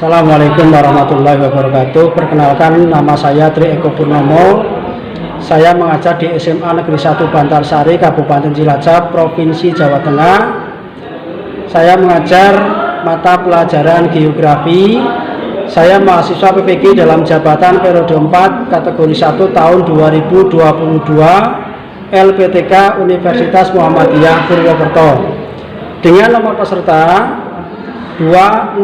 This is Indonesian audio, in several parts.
Assalamualaikum warahmatullahi wabarakatuh. Perkenalkan, nama saya Tri Eko Purnomo. Saya mengajar di SMA Negeri 1 Bantarsari, Kabupaten Cilacap, Provinsi Jawa Tengah. Saya mengajar mata pelajaran geografi. Saya mahasiswa PPG dalam jabatan periode 4 kategori 1 tahun 2022 LPTK Universitas Muhammadiyah Purwokerto dengan nomor peserta 2015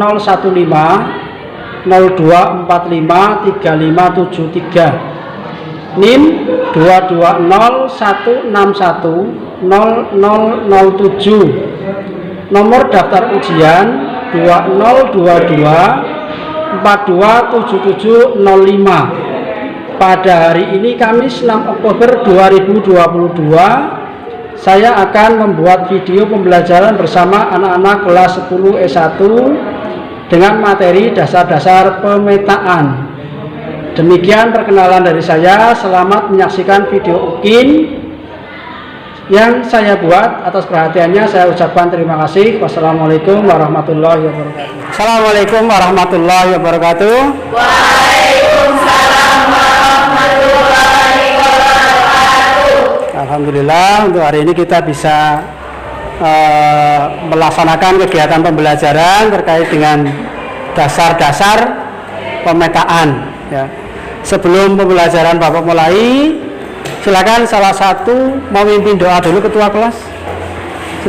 0245 3573, NIM 2201610007, nomor daftar ujian 2022427705. Pada hari ini Kamis 6 Oktober 2022 saya akan membuat video pembelajaran bersama anak-anak kelas 10 S1 dengan materi dasar-dasar pemetaan. Demikian perkenalan dari saya. Selamat menyaksikan video UKIN yang saya buat. Atas perhatiannya saya ucapkan terima kasih. Wassalamualaikum warahmatullahi wabarakatuh. Assalamualaikum warahmatullahi wabarakatuh. Waalaikumsalam warahmatullahi wabarakatuh. Alhamdulillah, untuk hari ini kita bisa melaksanakan kegiatan pembelajaran terkait dengan dasar-dasar pemetaan. Ya. Sebelum pembelajaran Bapak mulai, silakan salah satu memimpin doa dulu, ketua kelas.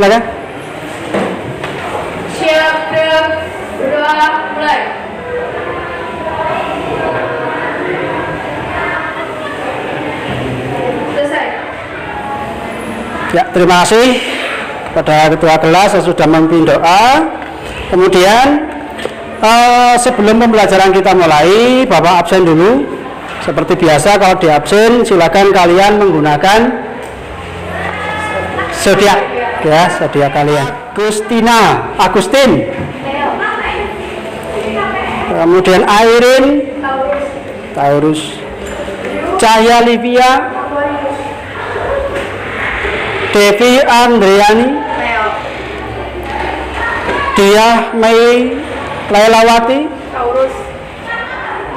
Silakan. Siap, berdoa mulai. Selesai. Ya, terima kasih kepada ketua kelas yang sudah memimpin doa. Kemudian sebelum pembelajaran kita mulai, Bapak absen dulu. Seperti biasa, kalau di absen silakan kalian menggunakan zodiak, ya, zodiak kalian. Agustin. Kemudian Airin, Taurus. Cahya Livia, Devi Andriani, Diah Mei Lailawati,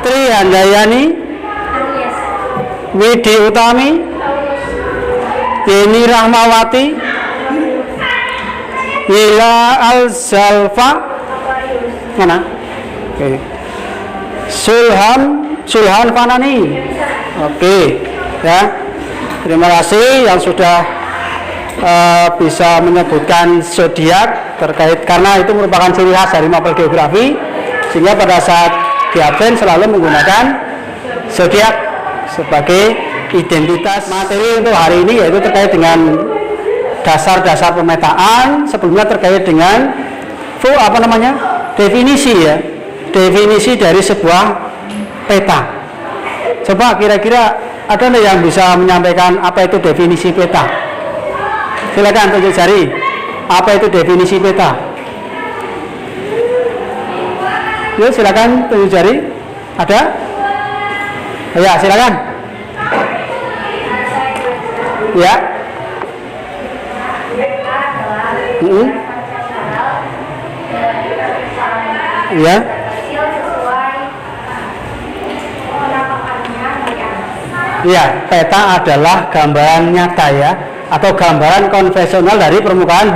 Tri Handayani, Widi Utami, Yeni Rahmawati, Yila Al-Zalfa, mana? Oke. Sulhan Fanani. Oke, ya. Terima kasih yang sudah bisa menyebutkan zodiak terkait, karena itu merupakan ciri khas dari mapel geografi, sehingga pada saat di absen selalu menggunakan zodiak sebagai identitas. Materi untuk hari ini yaitu terkait dengan dasar-dasar pemetaan. Sebelumnya terkait dengan definisi, ya, definisi dari sebuah peta. Coba kira-kira ada nggak yang bisa menyampaikan apa itu definisi peta? Silakan tunjuk jari. Apa itu definisi peta? Yuk, silakan tunjuk jari. Ada? Ya, silakan. Ya. Ya. Ya, peta adalah gambaran nyata, ya, atau gambaran konvensional dari permukaan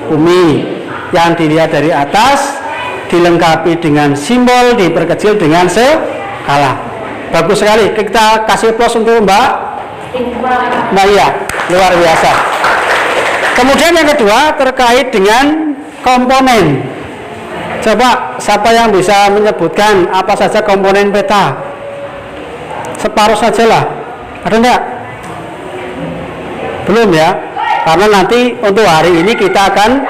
bumi yang dilihat dari atas, dilengkapi dengan simbol, diperkecil dengan skala. Bagus sekali. Kita kasih plus untuk Mbak Iya, luar biasa. Kemudian yang kedua terkait dengan komponen. Coba siapa yang bisa menyebutkan apa saja komponen peta? Separuh sajalah. Ada enggak? Belum, ya, karena nanti untuk hari ini kita akan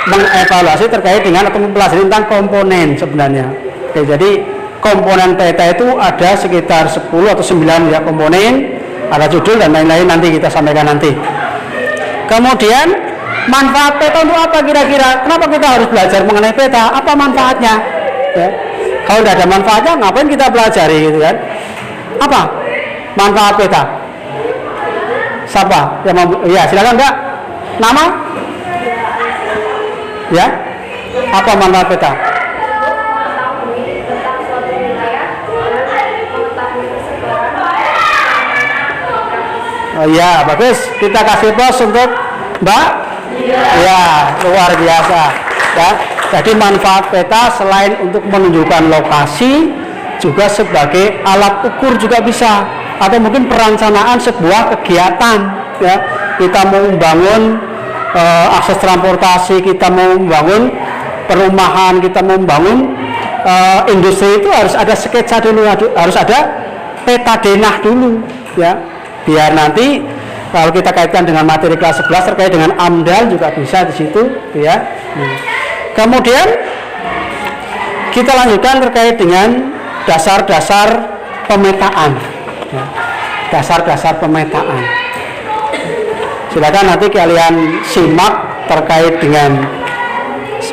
mengevaluasi terkait dengan atau mempelajari tentang komponen sebenarnya. Oke, jadi komponen peta itu ada sekitar 10 atau 9, ya, komponen, ada judul dan lain-lain, nanti kita sampaikan nanti. Kemudian manfaat peta untuk apa kira-kira? Kenapa kita harus belajar mengenai peta? Apa manfaatnya? Ya. Kalau tidak ada manfaatnya, ngapain kita pelajari, gitu kan? Apa manfaat peta? Siapa yang mau? Ya, silakan Mbak. Nama? Ya. Apa manfaat peta? Oh iya, bagus. Kita kasih pos untuk Mbak. Ya, luar biasa. Ya, jadi manfaat peta selain untuk menunjukkan lokasi, juga sebagai alat ukur juga bisa, atau mungkin perencanaan sebuah kegiatan. Ya, kita mau membangun akses transportasi, kita mau membangun perumahan, kita mau membangun industri, itu harus ada sketsa dulu, harus ada peta denah dulu, ya, biar nanti kalau kita kaitkan dengan materi kelas 11 terkait dengan AMDAL juga bisa di situ, ya. Kemudian kita lanjutkan terkait dengan dasar-dasar pemetaan, ya. Dasar-dasar pemetaan. Silakan nanti kalian simak terkait dengan,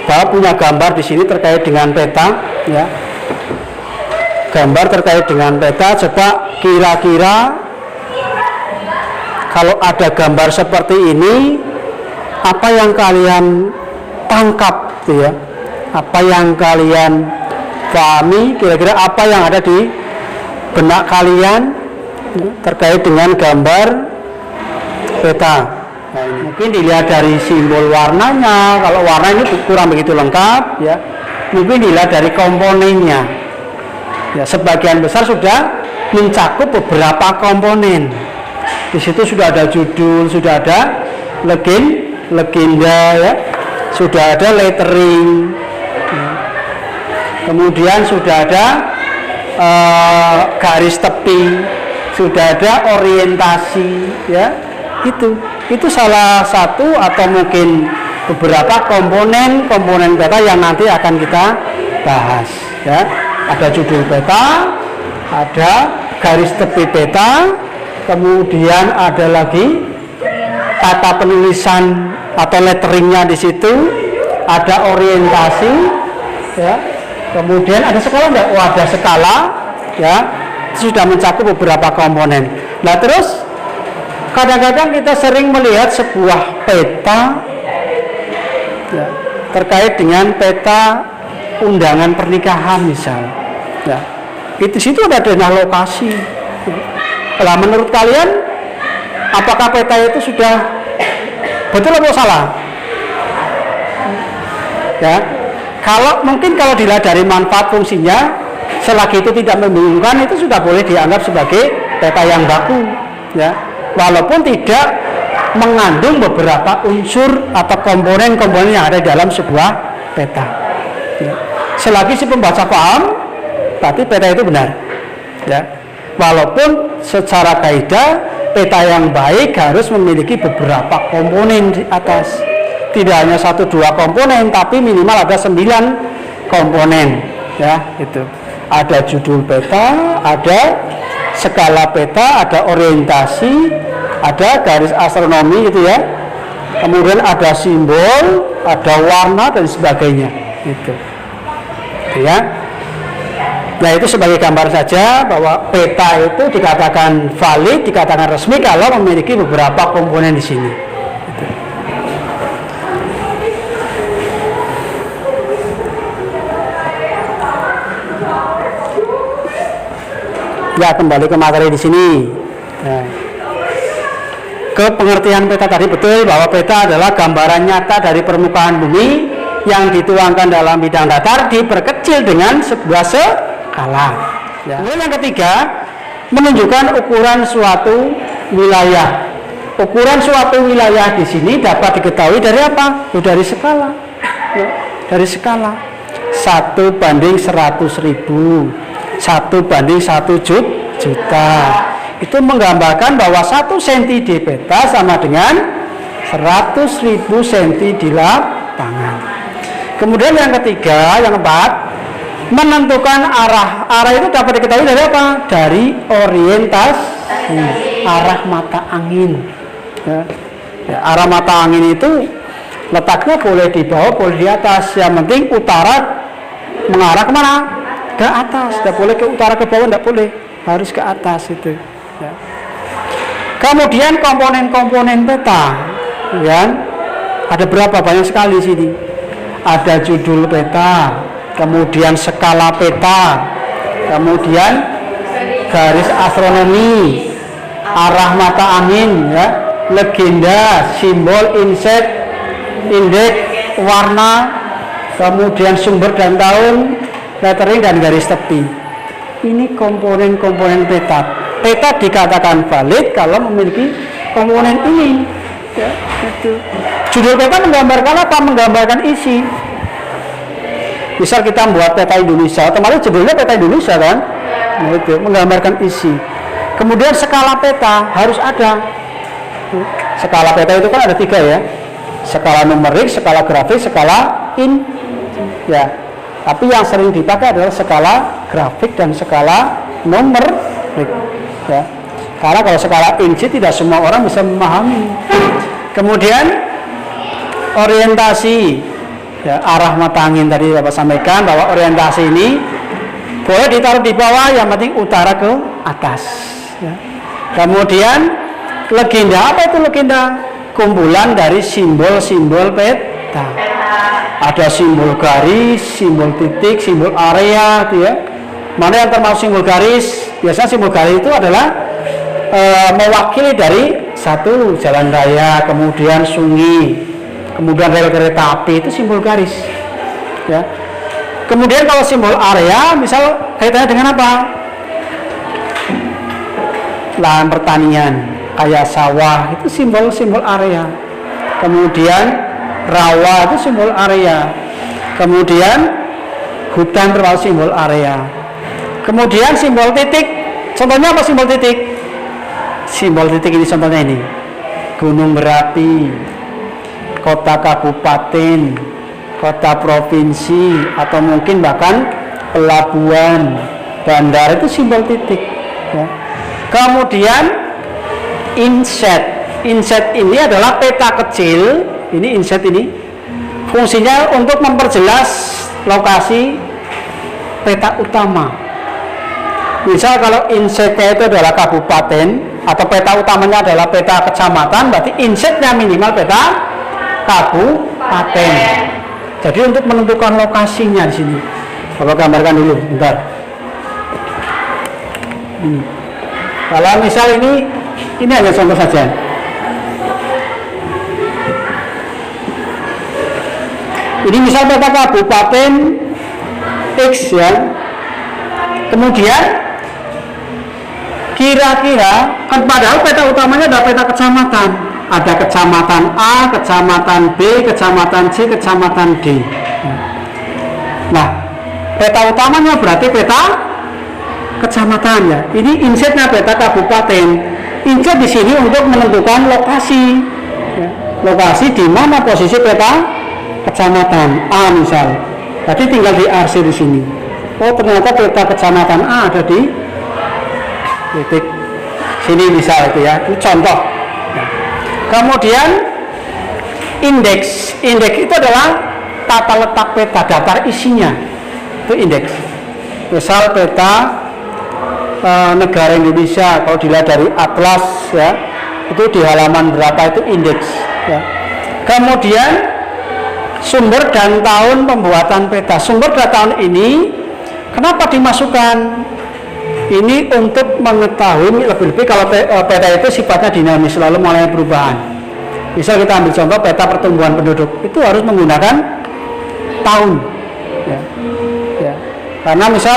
Bapak punya gambar di sini terkait dengan peta, ya. Gambar terkait dengan peta. Coba kira-kira kalau ada gambar seperti ini, apa yang kalian tangkap, ya? Apa yang kalian pahami? Kira-kira apa yang ada di benak kalian, ya, terkait dengan gambar peta? Nah, mungkin dilihat dari simbol warnanya. Kalau warna ini kurang begitu lengkap, ya. Mungkin dilihat dari komponennya. Ya, sebagian besar sudah mencakup beberapa komponen. Di situ sudah ada judul, sudah ada legenda, ya. Sudah ada lettering. Ya. Kemudian sudah ada garis tepi, sudah ada orientasi, ya. Itu salah satu atau mungkin beberapa komponen peta yang nanti akan kita bahas, ya. Ada judul peta, ada garis tepi peta, kemudian ada lagi tata penulisan atau letteringnya di situ, ada orientasi, ya. Kemudian ada skala enggak? Oh, ada skala, ya. Sudah mencakup beberapa komponen. Nah, terus kadang-kadang kita sering melihat sebuah peta, ya, terkait dengan peta undangan pernikahan misal, ya. Di situ ada denah lokasi. Nah, menurut kalian apakah peta itu sudah betul atau salah? Ya, kalau dilihat dari manfaat fungsinya, selagi itu tidak membingungkan, itu sudah boleh dianggap sebagai peta yang baku, ya. Walaupun tidak mengandung beberapa unsur atau komponen-komponen yang ada dalam sebuah peta, ya. Selagi si pembaca paham, berarti peta itu benar, ya. Walaupun secara kaidah peta yang baik harus memiliki beberapa komponen di atas, tidak hanya 1-2 komponen, tapi minimal ada 9 komponen, ya. Itu ada judul peta, ada skala peta, ada orientasi, ada garis astronomi, gitu ya. Kemudian ada simbol, ada warna dan sebagainya, gitu, ya. Nah, itu sebagai gambar saja bahwa peta itu dikatakan valid, dikatakan resmi kalau memiliki beberapa komponen di sini, gitu. Ya, kembali ke materi di sini. Nah, ke pengertian peta tadi, betul bahwa peta adalah gambaran nyata dari permukaan bumi yang dituangkan dalam bidang datar diperkecil dengan sebuah skala. Ya. Kemudian yang ketiga, menunjukkan ukuran suatu wilayah. Ukuran suatu wilayah di sini dapat diketahui dari apa? Dari skala. Ya, dari skala. 1/100.000, 1/1 juta. Itu menggambarkan bahwa 1 cm di peta sama dengan 100.000 cm di lapangan. Kemudian yang ketiga, yang keempat, menentukan arah. Arah itu dapat diketahui dari apa? Dari orientasi, arah mata angin. Ya. Ya, arah mata angin itu letaknya boleh di bawah, boleh di atas. Yang penting utara mengarah kemana? Ke atas. Tidak boleh ke utara ke bawah, tidak boleh. Harus ke atas itu. Ya. Kemudian komponen-komponen peta, ya, ada berapa? Banyak sekali sini. Ada judul peta, kemudian skala peta, kemudian garis astronomi, arah mata angin, ya, legenda, simbol, inset, indeks, warna, kemudian sumber dan tahun, lettering dan garis tepi. Ini komponen-komponen peta. Peta dikatakan valid kalau memiliki komponen ini. Ya, itu. Judul peta menggambarkan apa? Menggambarkan isi. Misal kita membuat peta Indonesia, otomatis judulnya peta Indonesia kan? Nah, itu menggambarkan isi. Kemudian skala peta harus ada. Skala peta itu kan ada 3 ya. Skala numerik, skala grafik, skala in. Ya. Tapi yang sering dipakai adalah skala grafik dan skala numerik. Ya. Karena kalau skala inci tidak semua orang bisa memahami. Kemudian orientasi, ya, arah mata angin tadi Bapak sampaikan bahwa orientasi ini boleh ditaruh di bawah, yang penting utara ke atas. Ya. Kemudian legenda, apa itu legenda? Kumpulan dari simbol-simbol peta. Ada simbol garis, simbol titik, simbol area, gitu ya. Mana yang termasuk simbol garis? Biasanya simbol garis itu adalah mewakili dari satu jalan raya, kemudian sungai, kemudian rel kereta api, itu simbol garis. Ya. Kemudian kalau simbol area, misal kaitannya dengan apa? Lahan pertanian, kayak sawah, itu simbol-simbol area. Kemudian rawa itu simbol area. Kemudian hutan termasuk simbol area. Kemudian simbol titik, contohnya apa simbol titik? Simbol titik ini contohnya ini, gunung berapi, kota kabupaten, kota provinsi, atau mungkin bahkan pelabuhan, bandara, itu simbol titik. Ya. Kemudian inset, inset ini adalah peta kecil. Ini inset ini fungsinya untuk memperjelas lokasi peta utama. Misal kalau insetnya itu adalah kabupaten atau peta utamanya adalah peta kecamatan, berarti insetnya minimal peta kabupaten. Jadi untuk menentukan lokasinya di sini, Bapak gambarkan dulu, bentar. Kalau misal ini hanya contoh saja. Ini misal peta kabupaten X ya. Kemudian kira-kira kan padahal peta utamanya ada peta kecamatan, ada kecamatan A, kecamatan B, kecamatan C, kecamatan D. Nah, peta utamanya berarti peta kecamatan ya. Ini insetnya peta kabupaten. Inset di sini untuk menentukan lokasi, ya. Lokasi di mana posisi peta kecamatan A misal. Tadi tinggal diarsir di sini. Oh, ternyata peta kecamatan A ada di titik sini bisa itu ya, itu contoh. Kemudian indeks, indeks itu adalah tata letak peta, daftar isinya, itu indeks. Misal peta negara Indonesia, kalau dilihat dari atlas ya, itu di halaman berapa itu indeks ya. Kemudian sumber dan tahun pembuatan peta. Sumber dan tahun ini kenapa dimasukkan? Ini untuk mengetahui lebih-lebih kalau peta itu sifatnya dinamis, selalu mengalami perubahan. Misal kita ambil contoh peta pertumbuhan penduduk, itu harus menggunakan tahun. Ya. Ya. Karena misal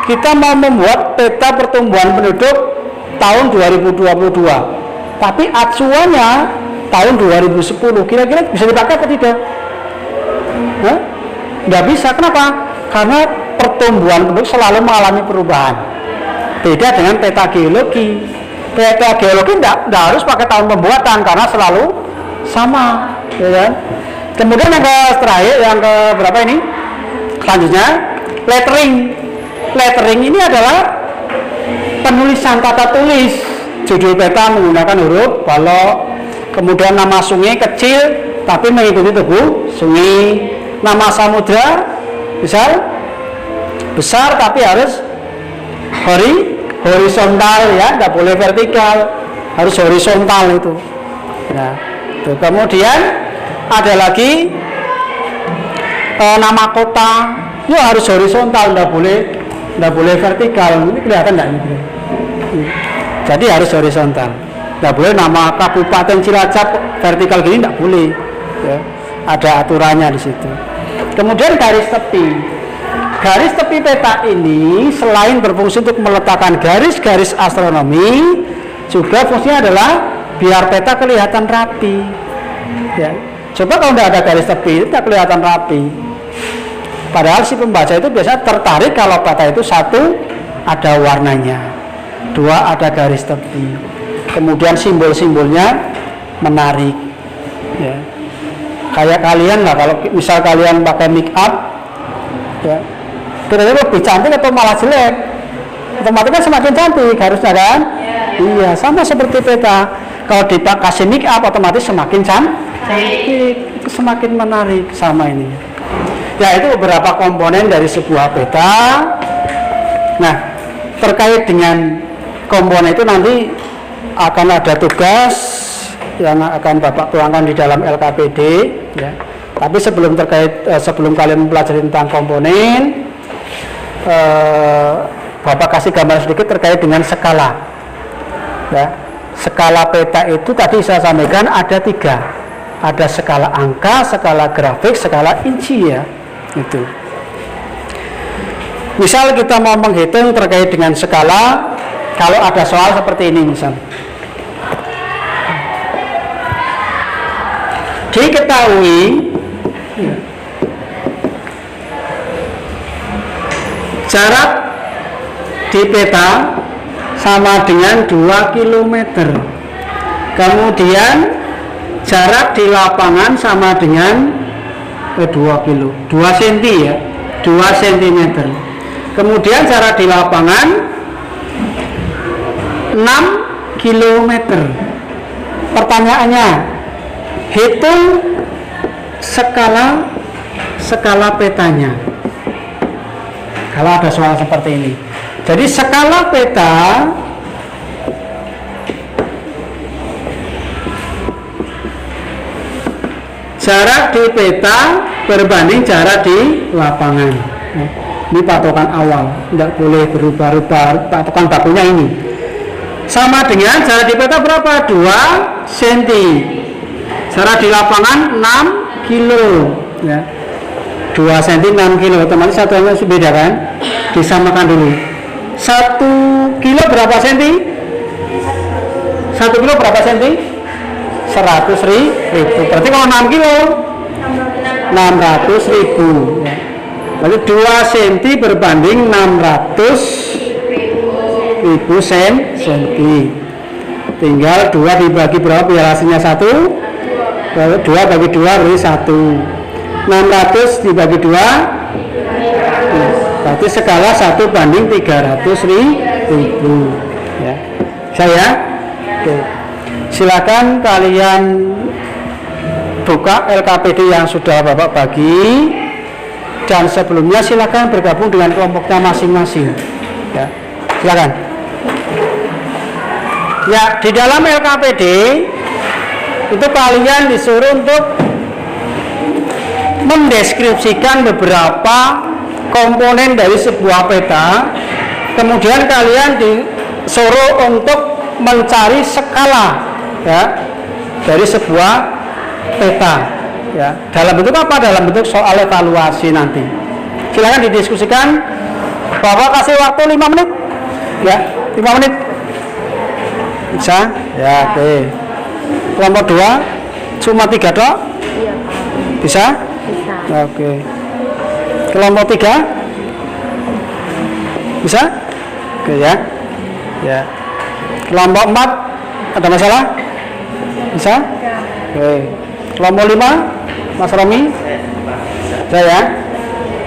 kita mau membuat peta pertumbuhan penduduk tahun 2022, tapi acuannya tahun 2010, kira-kira bisa dipakai atau tidak? Nggak bisa, kenapa? Karena pertumbuhan penduduk selalu mengalami perubahan. Beda dengan peta geologi. Peta geologi tidak harus pakai tahun pembuatan karena selalu sama, ya kan? Kemudian yang terakhir, yang ke berapa ini? Selanjutnya lettering. Lettering ini adalah penulisan tata tulis. Judul peta menggunakan huruf balok. Kemudian nama sungai kecil tapi mengikuti tebu sungai. Nama samudra misal besar tapi harus horizontal ya, nggak boleh vertikal, harus horizontal itu. Nah, itu. Kemudian ada lagi nama kota, ya harus horizontal, nggak boleh vertikal. Ini kelihatan nggak ini? Jadi harus horizontal. Nggak boleh nama Kabupaten Cilacap vertikal gini, nggak boleh. Ya. Ada aturannya di situ. Kemudian garis tepi. Garis tepi peta ini selain berfungsi untuk meletakkan garis-garis astronomi, juga fungsinya adalah biar peta kelihatan rapi. Ya. Coba kalau tidak ada garis tepi, itu tidak kelihatan rapi. Padahal si pembaca itu biasanya tertarik kalau peta itu satu ada warnanya, dua ada garis tepi, kemudian simbol-simbolnya menarik. Ya. Kayak kalian lah, kalau misal kalian pakai make up, ya, kira-kira lebih cantik atau malah jelek? Otomatis kan semakin cantik harusnya kan? Iya, sama seperti peta. Kalau dikasih make up otomatis semakin cantik, itu semakin menarik sama ini. Ya, itu beberapa komponen dari sebuah peta. Nah, terkait dengan komponen itu nanti akan ada tugas yang akan Bapak tuangkan di dalam LKPD, ya. Tapi sebelum kalian mempelajari tentang komponen, Bapak kasih gambar sedikit terkait dengan skala. Ya, skala peta itu tadi saya sampaikan ada 3. Ada skala angka, skala grafik, skala inci ya. Itu. Misal kita mau menghitung terkait dengan skala, kalau ada soal seperti ini misal. Diketahui jarak di peta sama dengan 2 km. Kemudian jarak di lapangan sama dengan 2 kilo, 2 cm ya, 2 cm. Kemudian jarak di lapangan 6 km. Pertanyaannya, hitung skala petanya. Kalau ada soal seperti ini. Jadi skala peta jarak di peta berbanding jarak di lapangan. Ini patokan awal, tidak boleh berubah-ubah. Patokan bakunya ini sama dengan jarak di peta berapa? 2 cm. Jarak di lapangan 6 kilo ya. 2 cm 6 kilo, otomatis satuannya beda kan? Disamakan dulu. 1 kilo berapa cm? 1 kilo berapa cm? 100.000. Berarti kalau 6 kilo 600.000 ya. Berarti 2 cm berbanding 600.000 cm. Tinggal 2 dibagi berapa biar hasilnya 1? 2 bagi 2 berarti 1. 600 dibagi 2 berarti skala 1 banding 300.000 ya. Saya oke. Silakan kalian buka LKPD yang sudah Bapak bagi, dan sebelumnya silakan bergabung dengan kelompoknya masing-masing ya. Silakan ya. Di dalam LKPD itu kalian disuruh untuk mendeskripsikan beberapa komponen dari sebuah peta, kemudian kalian disuruh untuk mencari skala ya dari sebuah peta ya. Dalam bentuk apa? Dalam bentuk soal evaluasi nanti. Silakan didiskusikan. Bapak kasih waktu 5 menit ya, 5 menit bisa ya. Oke. Kelompok 2 cuma 3 dok? Iya. Bisa? Bisa. Oke. Kelompok 3 bisa? Oke ya. Ya. Kelompok 4 ada masalah? Bisa? Oke. Kelompok 5 Mas Romi? Bisa ya?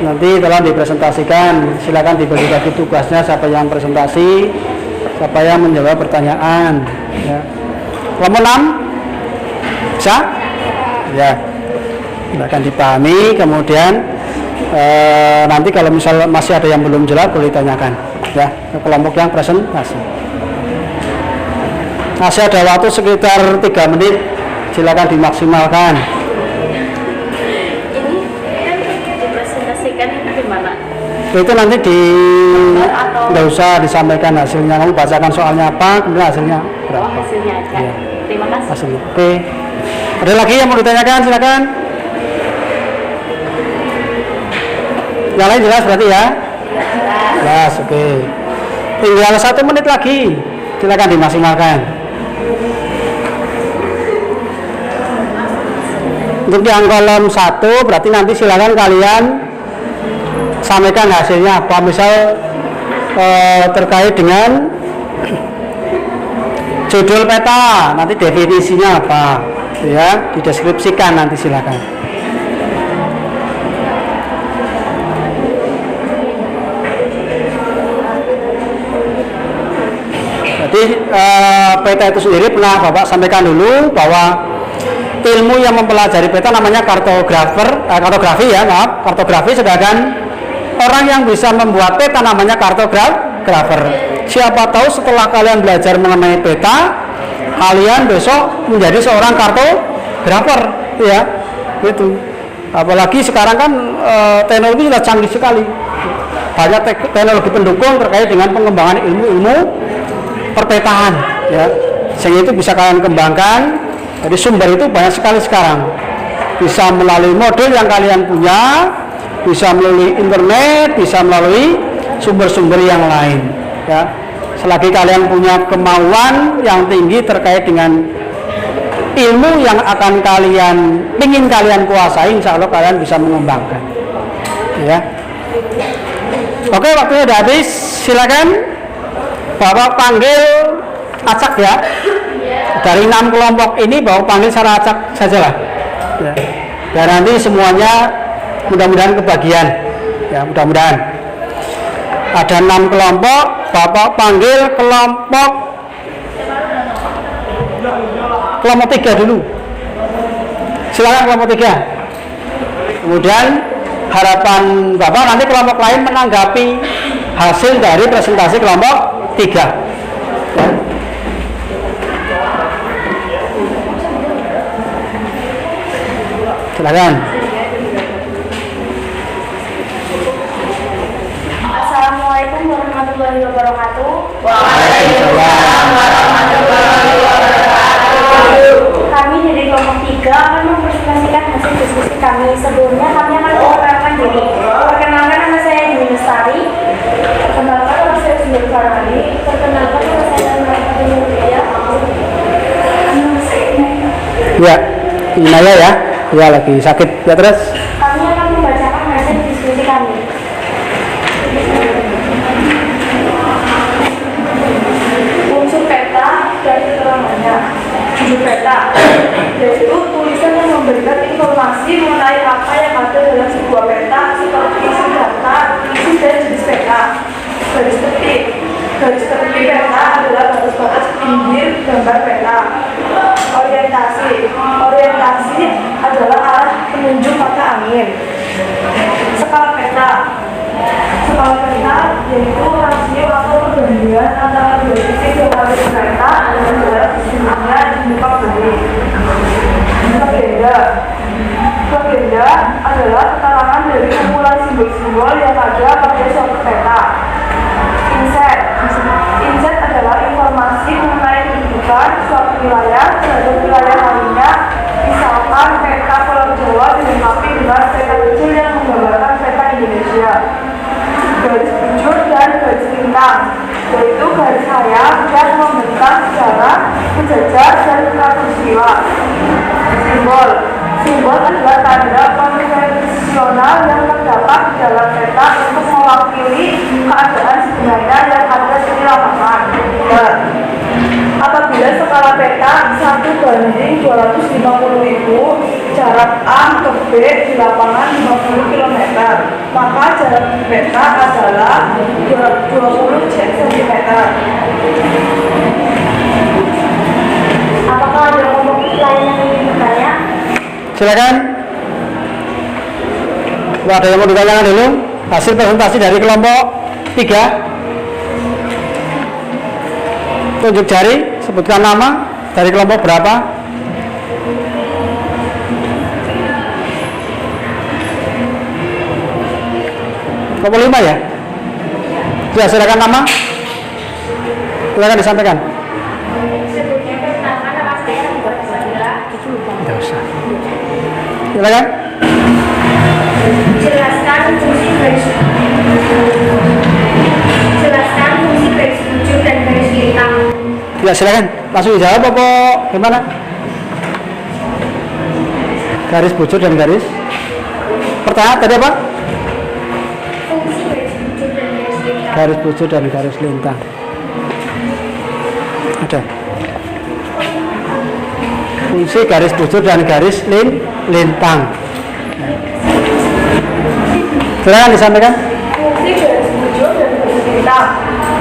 Nanti tolong dipresentasikan. Silakan dibagi-bagi tugasnya, siapa yang presentasi, siapa yang menjawab pertanyaan ya. Kelompok 6 bisa? Ya. Silakan dipahami, kemudian nanti kalau misal masih ada yang belum jelas boleh ditanyakan ya ke kelompok yang presentasi. Masih ada waktu sekitar 3 menit, silakan dimaksimalkan. Ini kan dipresentasikan gimana? Itu nanti nggak usah disampaikan hasilnya, kamu bacakan soalnya apa, kemudian hasilnya berapa. Hasilnya aja. Iya. Terima kasih. Hasilnya. Oke. Ada lagi yang mau ditanyakan, silakan. Yang lain jelas berarti ya? Jelas, oke. Tinggal 1 menit lagi, silakan dimaksimalkan. Untuk yang kolom 1 berarti nanti silakan kalian sampaikan hasilnya apa, misal terkait dengan judul peta, nanti definisinya apa, ya, dideskripsikan nanti silakan. Jadi peta itu sendiri pernah Bapak sampaikan dulu bahwa ilmu yang mempelajari peta namanya kartografi ya, maaf, kartografi, sedangkan orang yang bisa membuat peta namanya kartografer. Siapa tahu setelah kalian belajar mengenai peta, kalian besok menjadi seorang kartografer, ya, gitu. Apalagi sekarang kan teknologi sudah canggih sekali, banyak teknologi pendukung terkait dengan pengembangan ilmu-ilmu perpetaan, ya, sehingga itu bisa kalian kembangkan. Jadi sumber itu banyak sekali sekarang, bisa melalui modul yang kalian punya, bisa melalui internet, bisa melalui sumber-sumber yang lain, ya. Selagi kalian punya kemauan yang tinggi terkait dengan ilmu yang akan ingin kalian kuasai, insya Allah kalian bisa mengembangkan, ya. Oke, waktunya udah habis, silakan Bapak panggil acak ya. Dari 6 kelompok ini Bapak panggil secara acak sajalah, ya. Dan nanti semuanya mudah-mudahan kebagian, ya, mudah-mudahan. Ada 6 kelompok, Bapak panggil kelompok 3 dulu. Silakan kelompok 3. Kemudian harapan Bapak nanti kelompok lain menanggapi hasil dari presentasi kelompok 3. Ya. Silakan. Assalamualaikum warahmatullahi wabarakatuh. Waalaikumsalam warahmatullahi wabarakatuh. Kami dari kelompok 3 akan mempresentasikan hasil diskusi kami. Sebelumnya kami akan memperkenalkan diri. Perkenalkan, nama saya Dwi Lestari. Perkenalkan, nama saya Sumber Farhani. Perkenalkan, nama saya Nurhayati Nurhaya. Ya, Inaya ya. Ya, lagi sakit. Ya, terus. Kami akan membacakan hasil diskusi kami. Unsur peta dan keterangannya. Unsur peta yaitu tulisan yang memberikan informasi mengenai apa yang ada dalam sebuah peta, seperti isi data, isi dan jenis peta. Garis tepi peta adalah batas-batas pinggir gambar peta. Orientasi adalah arah penunjuk mata angin. Skala peta yaitu rasio atau perbandingan antara dua titik garis peta dengan jarak sisinya di muka bumi. Legenda adalah keterangan dari kumpulan simbol-simbol yang ada pada suatu peta. Inset adalah informasi mengenai kedudukan suatu wilayah terhadap wilayah lainnya. Misalkan peta Pulau Jawa dilengkapi dengan peta kecil yang menggambarkan peta Indonesia. Garis bujur dan garis lintang, yaitu garis sayap yang membentang secara sejajar dan peristiwa. Simbol adalah tanda konvensional yang terdapat di dalam peta untuk mewakili keadaan sebenarnya yang ada di lapangan. Apabila skala peta 1:250.000, jarak A ke B di lapangan 50 km, maka jarak di peta adalah 20 cm. Apakah ada kelompok lain yang ingin bertanya? Silakan. Ada yang mau ditanyakan dulu? Hasil presentasi dari kelompok 3. Tunjuk jari, sebutkan nama, dari kelompok berapa? Kelompok 5 ya? Ya, silakan nama. Silakan disampaikan. Sebelumnya perkenalkan nama saya Ridwan Fadila. Tidak usah. Silakan. Jelaskan fungsi garis bujur dan garis lintang. Ya, silakan. Langsung dijawab apa gimana? Garis bujur dan garis. Pertanyaan tadi apa? Fungsi garis bujur dan garis lintang. Garis bujur dan garis lintang. Ada. Fungsi garis bujur dan garis lintang. Silakan disampaikan. Fungsi garis bujur dan garis lintang.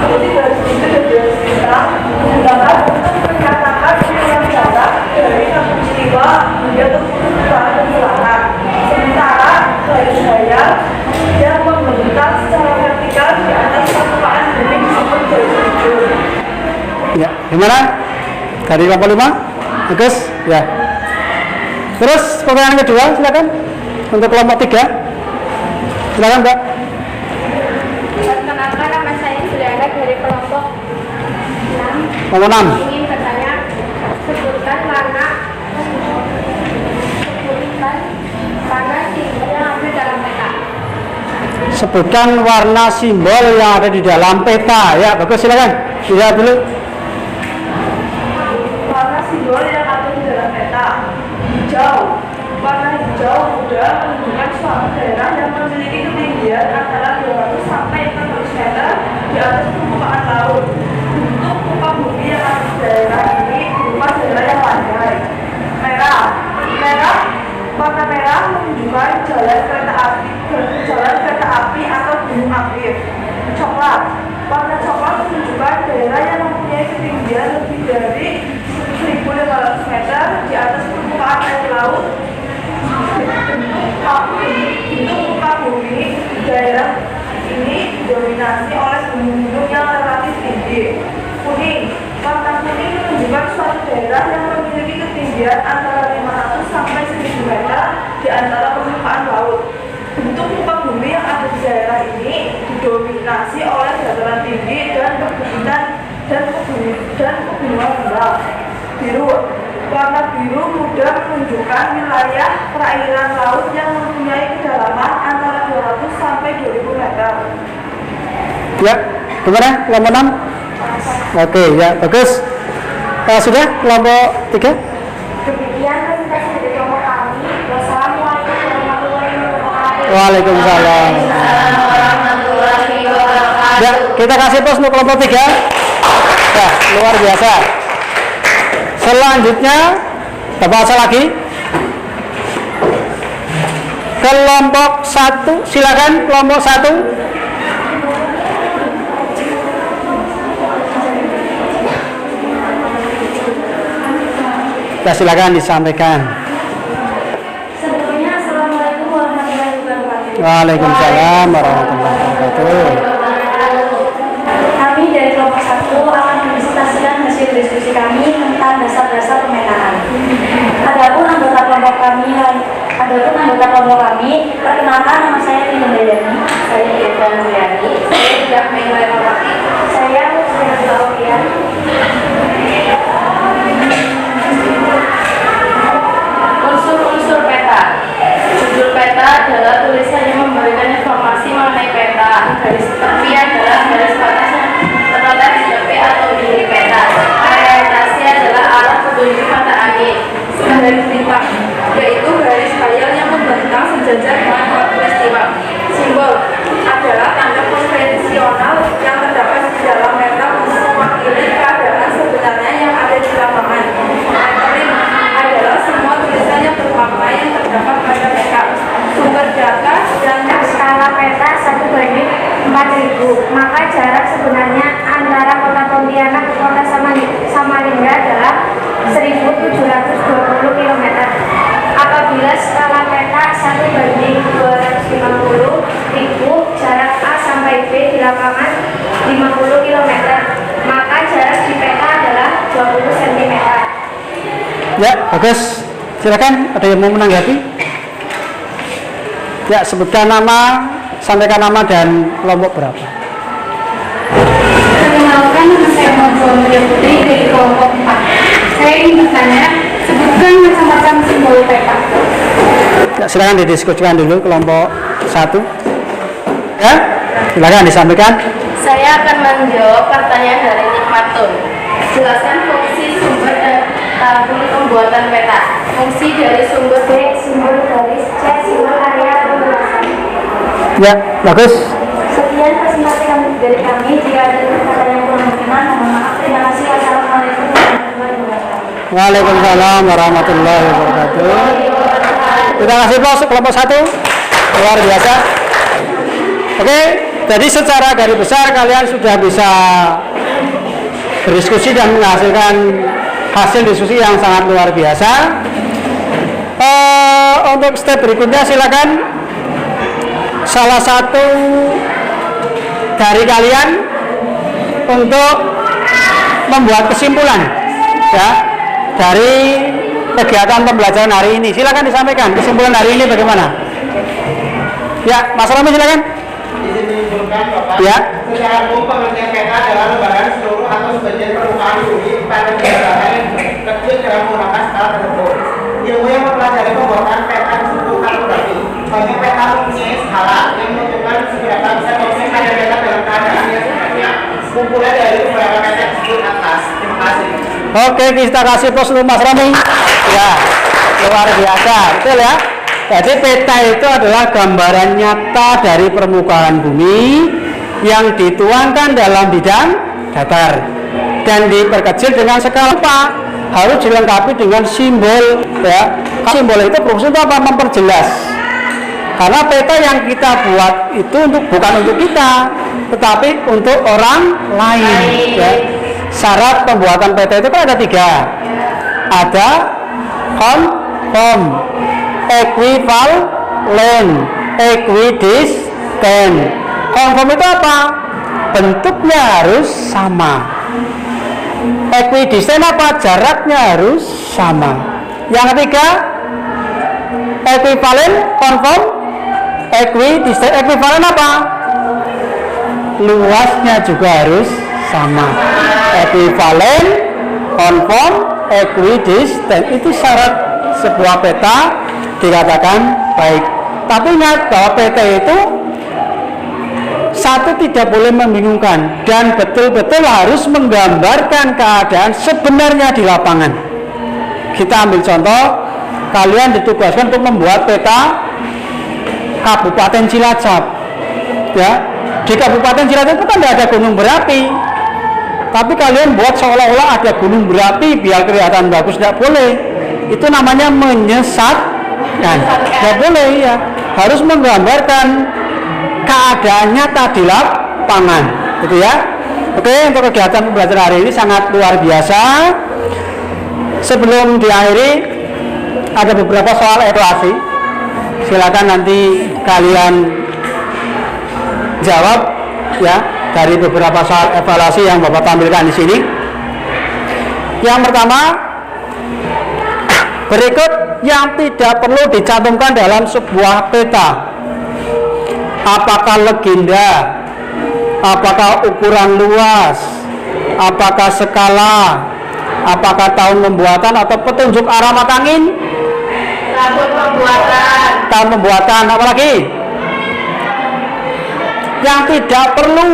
Fungsi garis bujur dan garis lintang menggunakan untuk menyatakan ukuran jarak dari satu jiwa hingga tembus utara dan selatan. Sementara garis daya yang membentang secara vertikal di atas permukaan bumi disebut garis bujur. Ya, gimana? Dari kelompok 5? Bagus, ya. Terus pertanyaan kedua, silakan. Untuk kelompok 3. Silakan, Mbak. Perkenalkan nama saya Juliana dari kelompok 6. Kelompok 6. Ingin bertanya, sebutkan warna simbol yang ada dalam peta. Sebutkan warna simbol yang ada di dalam peta. Ya, bagus, silakan. Dilihat dulu. Warna simbol yang ada di dalam peta. Hijau. Warna hijau muda menunjukkan suatu daerah yang memiliki ketinggian antara 200 sampai 400 meter di atas permukaan laut. Bentuk muka bumi yang ada di daerah ini berupa daerah yang landai. Merah. Warna merah menunjukkan jalan kereta api atau gunung api. Coklat. Warna coklat menunjukkan daerah yang mempunyai ketinggian lebih dari 1.500 meter di atas permukaan air laut. Bentuk muka bumi di daerah ini didominasi oleh gunung-gunung yang relatif tinggi. Kuning. Warna kuning menunjukkan suatu daerah yang memiliki ketinggian antara 500 sampai 1.000 meter di antara permukaan laut. Bentuk muka bumi yang ada di daerah ini didominasi oleh dataran tinggi dan perbukitan dan pegunungan rendah. Biru. Warna biru muda menunjukkan wilayah perairan laut yang mempunyai kedalaman antara 200 sampai 2.000 meter. Ya, gimana? Kelompok 6? Oke, ya, bagus. Sudah kelompok 3? Demikian presentasi dari kelompok kami. Wassalamualaikum warahmatullahi wabarakatuh. Waalaikumsalam. Ya, kita kasih pos untuk kelompok 3. Ya, luar biasa. Selanjutnya, Bapak asal lagi. Kelompok 1, silakan kelompok 1. Ya, silakan disampaikan. Sebelumnya, Assalamualaikum warahmatullahi wabarakatuh. Waalaikumsalam warahmatullahi wabarakatuh. Kami dari kelompok 1 akan mempresentasikan hasil diskusi kami tentang dasar-dasar pemetaan. Adapun anggota kelompok kami, perkenalkan nama saya Tina Dayani. Saya Irfan Zuyani. Saya Diak Megawati. Saya Muslimat Laukian. Unsur-unsur peta. Judul peta adalah tulisan yang memberikan informasi mengenai peta. Garis tepi adalah garis batas yang terletak di tepi atau di peta. Orientasi adalah arah petunjuk mata angin. Garis lintang, yaitu garis khayal yang membentang sejajar dengan khatulistiwa. Simbol adalah tanda konvensional yang terdapat di dalam peta untuk mewakili keadaan sebenarnya yang ada di lapangan. Lettering adalah semua tulisan yang bermakna yang terdapat pada peta. Sumber data dan skala peta 1/4000. Maka jarak sebenarnya antara kota Pontianak ke kota Samarinda adalah 1.720 km. Apabila skala peta 1/250.000, jarak A sampai B di lapangan 50 km, maka jarak di peta adalah 20 cm. Ya, bagus. Silakan, ada yang mau menanggapi? Ya, sebutkan nama, Sampaikan nama dan kelompok berapa. Perkenalkan, nama saya Muhammad Putri dari kelompok 4. Saya ingin bertanya, sebutkan macam-macam simbol peta. Ya, silakan didiskusikan dulu kelompok 1. Ya, silakan disampaikan. Saya akan menjawab pertanyaan dari Nikmatun. Jelaskan fungsi sumber dan tabel pembuatan peta. Fungsi dari sumber B, Simbol garis, C, simbol area pembahasan. Ya, bagus. Sekian presentasi dari kami. Jika ada kata yang kurang berkenan, mohon maaf. Terima kasih. Wassalamualaikum warahmatullahi wabarakatuh. Waalaikumsalam warahmatullahi wabarakatuh. Terima kasih bos kelompok 1. Luar biasa. Oke, jadi secara garis besar kalian sudah bisa berdiskusi dan menghasilkan hasil diskusi yang sangat luar biasa. Untuk step berikutnya silakan salah satu dari kalian untuk membuat kesimpulan ya dari kegiatan pembelajaran hari ini. Silakan disampaikan kesimpulan hari ini bagaimana? Ya, Mas Romi silakan. Izin menyimpulkan Bapak, Ya. secara umum pengertian peta adalah lembaran seluruh atau sebagian permukaan bumi pada kegiatan yang kecil dalam menggunakan skala tertentu. Ilmu yang mempelajari pembuatan peta disebut kartografi. Bagi peta mempunyai skala yang menentukan seberapa besar objek pada peta dalam keadaan yang sebenarnya. Kumpulan dari beberapa peta disebut atlas. Terima kasih. Oke, kita kasih pos untuk Mas Romi. Ya, luar biasa, betul ya. Jadi peta itu adalah gambaran nyata dari permukaan bumi yang dituangkan dalam bidang datar dan diperkecil dengan skala apa? Harus dilengkapi dengan simbol ya. Simbol itu berfungsi untuk apa? Memperjelas. Karena peta yang kita buat itu bukan untuk kita, tetapi untuk orang lain. Ya. Syarat pembuatan peta itu kan ada 3. Ada conform, equivalent, equidistant. Conform itu apa? Bentuknya harus sama. Equidistant apa? Jaraknya harus sama. Yang ketiga, equivalent, conform, equidistant. Equivalent apa? Luasnya juga harus sama. Equivalent, conform, equidistant. Itu syarat sebuah peta dikatakan baik. Tapi ingat bahwa peta itu satu tidak boleh membingungkan dan betul-betul harus menggambarkan keadaan sebenarnya di lapangan. Kita ambil contoh, kalian ditugaskan untuk membuat peta Kabupaten Cilacap. Ya, di Kabupaten Cilacap itu kan tidak ada gunung berapi, tapi kalian buat seolah-olah ada gunung berapi biar kelihatan bagus. Tidak boleh, itu namanya menyesatkan. Tidak boleh ya, harus menggambarkan keadaan nyata di lapangan, gitu ya. Oke, untuk kegiatan pembelajaran hari ini sangat luar biasa. Sebelum diakhiri, ada beberapa soal evaluasi. Silakan nanti kalian jawab ya dari beberapa soal evaluasi yang Bapak tampilkan di sini. Yang pertama, berikut yang tidak perlu dicantumkan dalam sebuah peta. Apakah legenda? Apakah ukuran luas? Apakah skala? Apakah tahun pembuatan atau petunjuk arah mata angin? tahun pembuatan, Tahun pembuatan, apa lagi? Yang tidak perlu.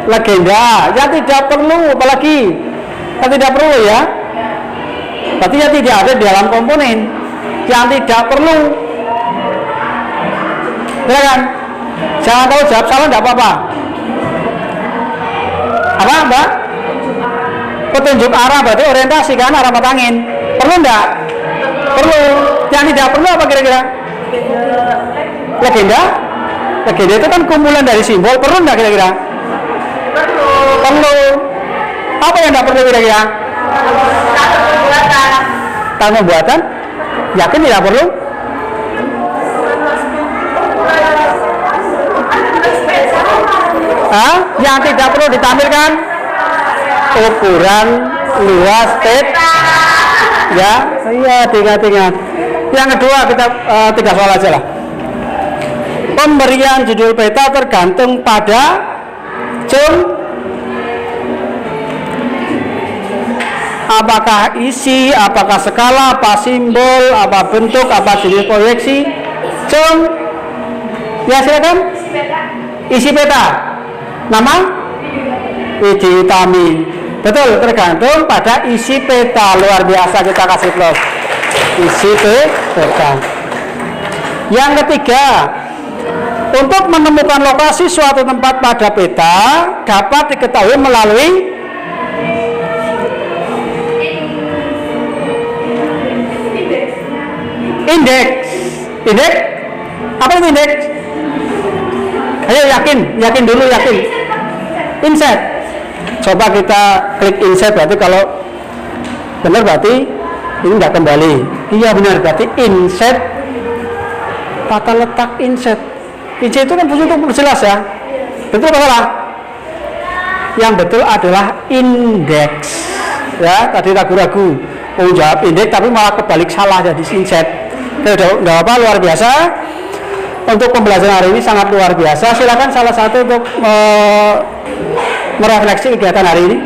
Legenda. Yang tidak perlu, apa lagi? Yang tidak perlu ya. Berarti ya tidak ada di dalam komponen. Yang tidak perlu. Silakan. Jangan tahu jawab salah tidak apa-apa. Apa Mbak? Petunjuk arah berarti orientasi kan, arah mata angin. Perlu enggak? Perlu. Yang tidak perlu apa kira-kira? Legenda? Legenda itu kan kumpulan dari simbol. Perlu enggak kira-kira? Perlu. Apa yang tidak perlu kira-kira? tahun pembuatan, Tahun pembuatan? Yakin tidak perlu? Yang tidak perlu ditampilkan ukuran luas peta. Ya, iya, ingat. Yang kedua kita 3 soal aja lah. Pemberian judul peta tergantung pada apakah isi, apakah skala, apa simbol, apa bentuk, apa jenis proyeksi. Ya silakan. Isi peta. Nama? Widi Utami. Betul, tergantung pada isi peta. Luar biasa, kita kasih plus. Isi peta. Yang ketiga, untuk menemukan lokasi suatu tempat pada peta dapat diketahui melalui indeks. Indeks? Apa itu indeks? Ayo yakin dulu. Inset. Coba kita klik inset, berarti kalau benar berarti ini nggak kembali. Iya benar, berarti inset. Tata letak inset. Inset itu kan fungsi untuk jelas ya. Betul apa salah? Yang betul adalah indeks. Ya, tadi ragu-ragu mau jawab indeks tapi malah kebalik salah jadi inset. Tidak apa, luar biasa. Untuk pembelajaran hari ini sangat luar biasa. Silakan salah satu untuk merefleksi kegiatan hari ini.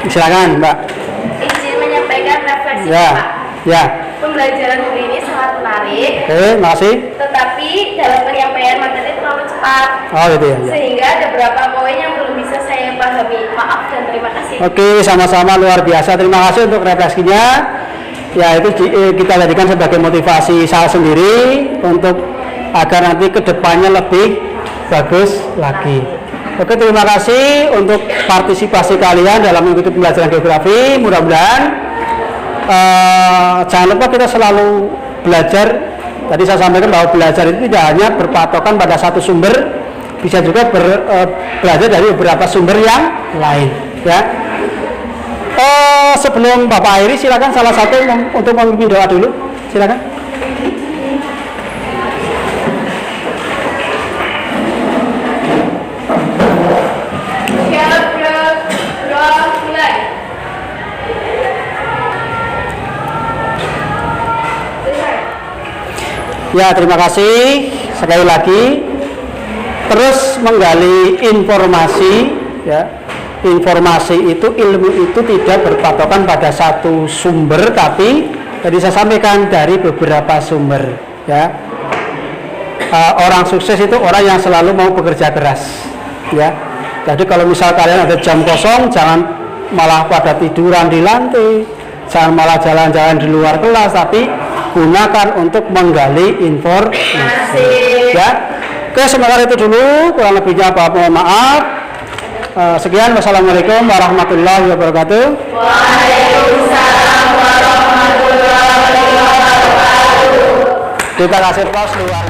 Silakan, Mbak. Izin menyampaikan refleksi, Ya, Pak. ya. Pembelajaran hari ini sangat menarik. Oke, makasih. Tetapi dalam penyampaian materi terlalu cepat. Oh, gitu ya. Sehingga ada beberapa poin yang belum bisa saya pahami. Maaf dan terima kasih. Oke, sama-sama luar biasa. Terima kasih untuk refleksinya. Ya, itu kita jadikan sebagai motivasi saya sendiri untuk agar nanti kedepannya lebih bagus lagi. Oke, terima kasih untuk partisipasi kalian dalam mengikuti pembelajaran geografi. Mudah-mudahan jangan lupa kita selalu belajar. Tadi saya sampaikan bahwa belajar itu tidak hanya berpatokan pada satu sumber, bisa juga belajar dari beberapa sumber yang lain. Ya. Sebelum Bapak akhiri, silakan salah satu untuk memimpin doa dulu. Silakan. Ya, terima kasih sekali lagi. Terus menggali informasi, ya. Informasi itu, ilmu itu tidak berpatokan pada satu sumber, tapi tadi saya sampaikan dari beberapa sumber, ya. Orang sukses itu orang yang selalu mau bekerja keras, ya. Jadi kalau misal kalian ada jam kosong, jangan malah pada tiduran di lantai, jangan malah jalan-jalan di luar kelas, tapi gunakan untuk menggali informasi, ya. Oke, sementara itu dulu, kurang lebihnya mohon maaf. Sekian, wassalamualaikum warahmatullahi wabarakatuh. Waalaikumsalam warahmatullahi wabarakatuh. Kita kasih aplaus luar.